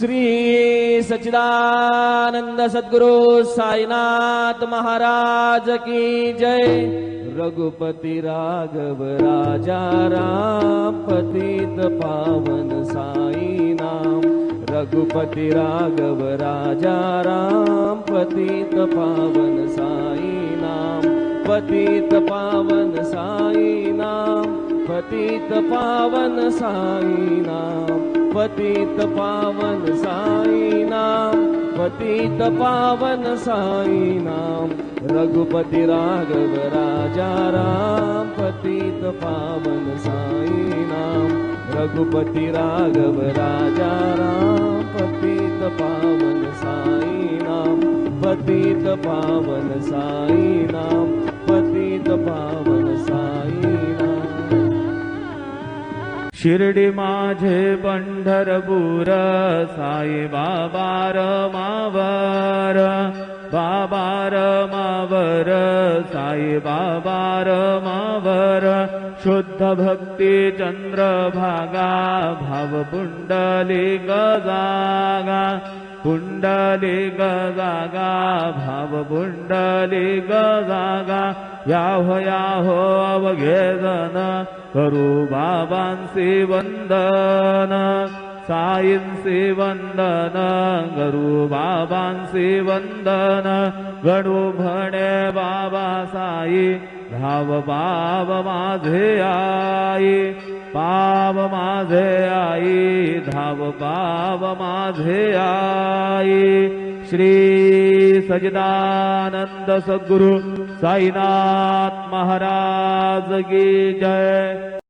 श्री सच्चिदानंद सद्गुरु साईनाथ महाराज की जय। रघुपति राघव राजा राम पतित पावन साई नाम। रघुपति राघव राजा राम पतित पावन साई नाम। पतित पावन साई नाम। पतित पावन साई नाम। पतित पावन साई नाम। पतित पावन साई नाम। रघुपति राघव राजा राम पतित पावन साई नाम। रघुपति राघव राजा राम पतित पावन साई नाम। पतित पावन साई नाम। पतित पावन साई नाम। शिर्डी माझे पंढरपूर साई बाबा रमावर। बाबा रमावर साई बाबा रमावर। शुद्ध भक्ती चंद्रभागा भाव पुंडलिक जागा। पुंडलिक जागा भाव पुंडलिक जागा। याहो याहो अवघे जन करू बाबांसी वंदन। साईंसी वंदन करू बाबांसी वंदन। गणू म्हणे बाबा साई धाव पाव माझे आई। पाव माझे आई धाव पाव माझे आई। श्री सच्चिदानंद सद्गुरु साईनाथ महाराज की जय।